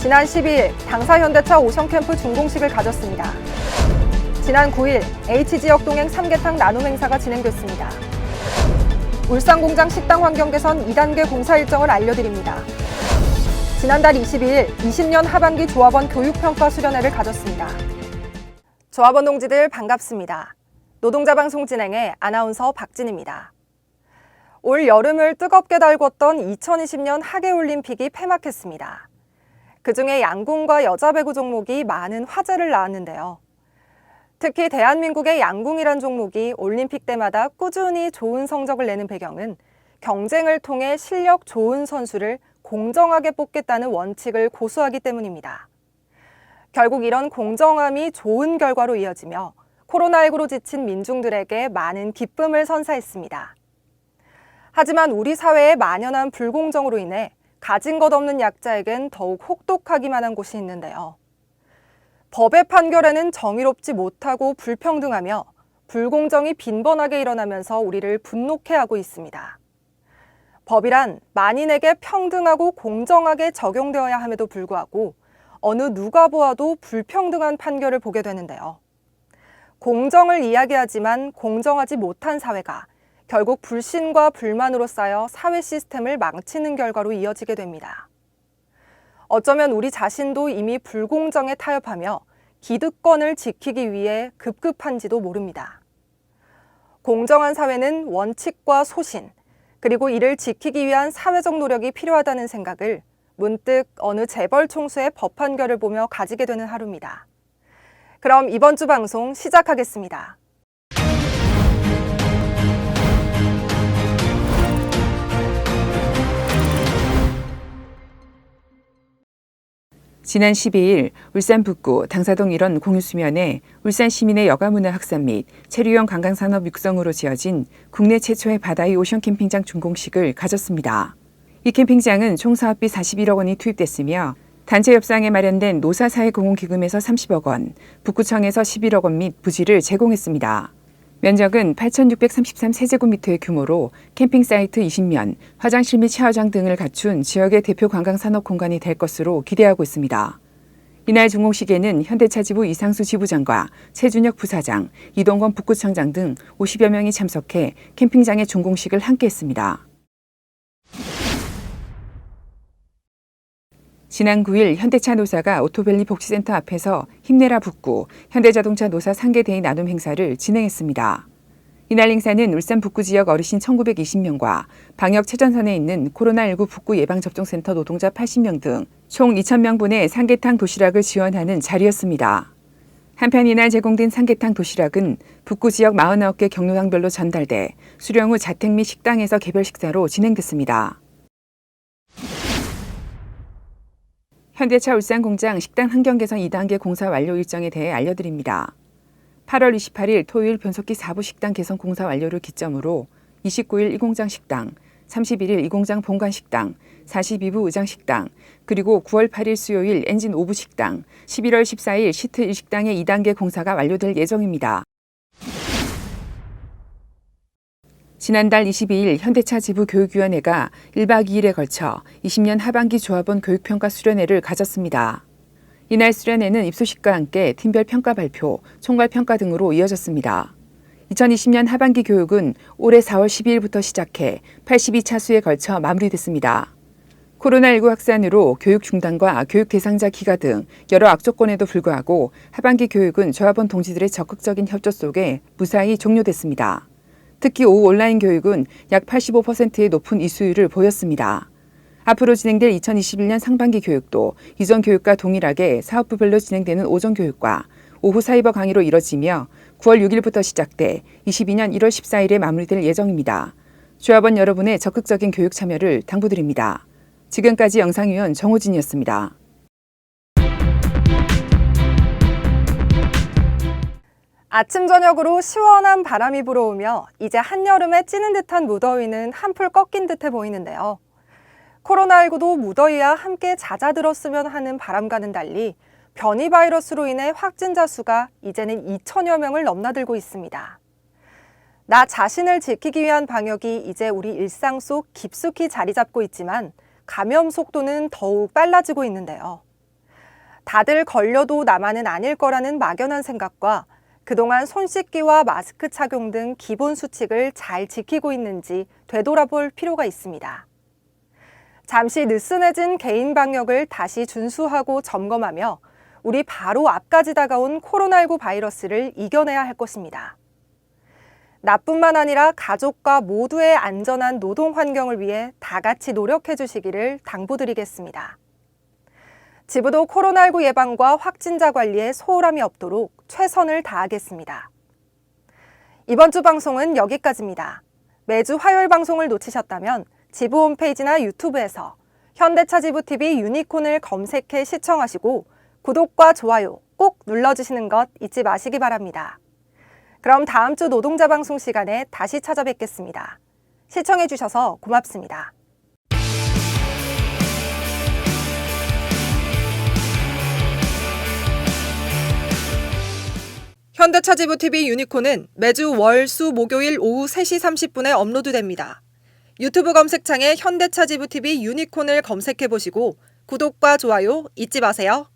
지난 12일 당사 현대차 오션캠프 준공식을 가졌습니다. 지난 9일 H지역 동행 삼계탕 나눔 행사가 진행됐습니다. 울산 공장 식당 환경 개선 2단계 공사 일정을 알려드립니다. 지난달 22일 20년 하반기 조합원 교육평가 수련회를 가졌습니다. 조합원 동지들 반갑습니다. 노동자 방송 진행의 아나운서 박진입니다. 올 여름을 뜨겁게 달궜던 2020년 하계올림픽이 폐막했습니다. 그중에 양궁과 여자 배구 종목이 많은 화제를 낳았는데요. 특히 대한민국의 양궁이란 종목이 올림픽 때마다 꾸준히 좋은 성적을 내는 배경은 경쟁을 통해 실력 좋은 선수를 공정하게 뽑겠다는 원칙을 고수하기 때문입니다. 결국 이런 공정함이 좋은 결과로 이어지며 코로나19로 지친 민중들에게 많은 기쁨을 선사했습니다. 하지만 우리 사회에 만연한 불공정으로 인해 가진 것 없는 약자에겐 더욱 혹독하기만 한 곳이 있는데요. 법의 판결에는 정의롭지 못하고 불평등하며 불공정이 빈번하게 일어나면서 우리를 분노케 하고 있습니다. 법이란 만인에게 평등하고 공정하게 적용되어야 함에도 불구하고 어느 누가 보아도 불평등한 판결을 보게 되는데요. 공정을 이야기하지만 공정하지 못한 사회가 결국 불신과 불만으로 쌓여 사회 시스템을 망치는 결과로 이어지게 됩니다. 어쩌면 우리 자신도 이미 불공정에 타협하며 기득권을 지키기 위해 급급한지도 모릅니다. 공정한 사회는 원칙과 소신, 그리고 이를 지키기 위한 사회적 노력이 필요하다는 생각을 문득 어느 재벌 총수의 법 판결을 보며 가지게 되는 하루입니다. 그럼 이번 주 방송 시작하겠습니다. 지난 12일 울산 북구 당사동 1원 공유수면에 울산 시민의 여가문화 확산 및 체류형 관광산업 육성으로 지어진 국내 최초의 바다위 오션 캠핑장 준공식을 가졌습니다. 이 캠핑장은 총 사업비 41억 원이 투입됐으며 단체 협상에 마련된 노사사회공헌기금에서 30억 원, 북구청에서 11억 원 및 부지를 제공했습니다. 면적은 8,633세제곱미터의 규모로 캠핑 사이트 20면, 화장실 및 샤워장 등을 갖춘 지역의 대표 관광산업 공간이 될 것으로 기대하고 있습니다. 이날 준공식에는 현대차 지부 이상수 지부장과 최준혁 부사장, 이동건 북구청장 등 50여 명이 참석해 캠핑장의 준공식을 함께했습니다. 지난 9일 현대차 노사가 오토밸리 복지센터 앞에서 힘내라 북구, 현대자동차 노사 상계대의 나눔 행사를 진행했습니다. 이날 행사는 울산 북구 지역 어르신 1920명과 방역 최전선에 있는 코로나19 북구 예방접종센터 노동자 80명 등 총 2,000명분의 삼계탕 도시락을 지원하는 자리였습니다. 한편 이날 제공된 삼계탕 도시락은 북구 지역 49개 경로당별로 전달돼 수령 후 자택 및 식당에서 개별 식사로 진행됐습니다. 현대차 울산 공장 식당 환경 개선 2단계 공사 완료 일정에 대해 알려드립니다. 8월 28일 토요일 변속기 4부 식당 개선 공사 완료를 기점으로 29일 이 공장 식당, 31일 이 공장 본관 식당, 42부 의장 식당, 그리고 9월 8일 수요일 엔진 5부 식당, 11월 14일 시트 1식당의 2단계 공사가 완료될 예정입니다. 지난달 22일 현대차 지부 교육위원회가 1박 2일에 걸쳐 20년 하반기 조합원 교육평가 수련회를 가졌습니다. 이날 수련회는 입소식과 함께 팀별 평가 발표, 총괄평가 등으로 이어졌습니다. 2020년 하반기 교육은 올해 4월 12일부터 시작해 82차수에 걸쳐 마무리됐습니다. 코로나19 확산으로 교육 중단과 교육 대상자 기가 등 여러 악조건에도 불구하고 하반기 교육은 조합원 동지들의 적극적인 협조 속에 무사히 종료됐습니다. 특히 오후 온라인 교육은 약 85%의 높은 이수율을 보였습니다. 앞으로 진행될 2021년 상반기 교육도 이전 교육과 동일하게 사업부별로 진행되는 오전 교육과 오후 사이버 강의로 이뤄지며 9월 6일부터 시작돼 22년 1월 14일에 마무리될 예정입니다. 조합원 여러분의 적극적인 교육 참여를 당부드립니다. 지금까지 영상위원 정호진이었습니다. 아침 저녁으로 시원한 바람이 불어오며 이제 한여름에 찌는 듯한 무더위는 한풀 꺾인 듯해 보이는데요. 코로나19도 무더위와 함께 잦아들었으면 하는 바람과는 달리 변이 바이러스로 인해 확진자 수가 이제는 2천여 명을 넘나들고 있습니다. 나 자신을 지키기 위한 방역이 이제 우리 일상 속 깊숙이 자리 잡고 있지만 감염 속도는 더욱 빨라지고 있는데요. 다들 걸려도 나만은 아닐 거라는 막연한 생각과 그동안 손 씻기와 마스크 착용 등 기본 수칙을 잘 지키고 있는지 되돌아볼 필요가 있습니다. 잠시 느슨해진 개인 방역을 다시 준수하고 점검하며 우리 바로 앞까지 다가온 코로나19 바이러스를 이겨내야 할 것입니다. 나뿐만 아니라 가족과 모두의 안전한 노동 환경을 위해 다 같이 노력해 주시기를 당부드리겠습니다. 지부도 코로나19 예방과 확진자 관리에 소홀함이 없도록 최선을 다하겠습니다. 이번 주 방송은 여기까지입니다. 매주 화요일 방송을 놓치셨다면 지부 홈페이지나 유튜브에서 현대차 지부TV 유니콘을 검색해 시청하시고 구독과 좋아요 꼭 눌러주시는 것 잊지 마시기 바랍니다. 그럼 다음 주 노동자 방송 시간에 다시 찾아뵙겠습니다. 시청해주셔서 고맙습니다. 현대차 지부TV 유니콘은 매주 월, 수, 목요일 오후 3시 30분에 업로드됩니다. 유튜브 검색창에 현대차 지부TV 유니콘을 검색해보시고 구독과 좋아요 잊지 마세요.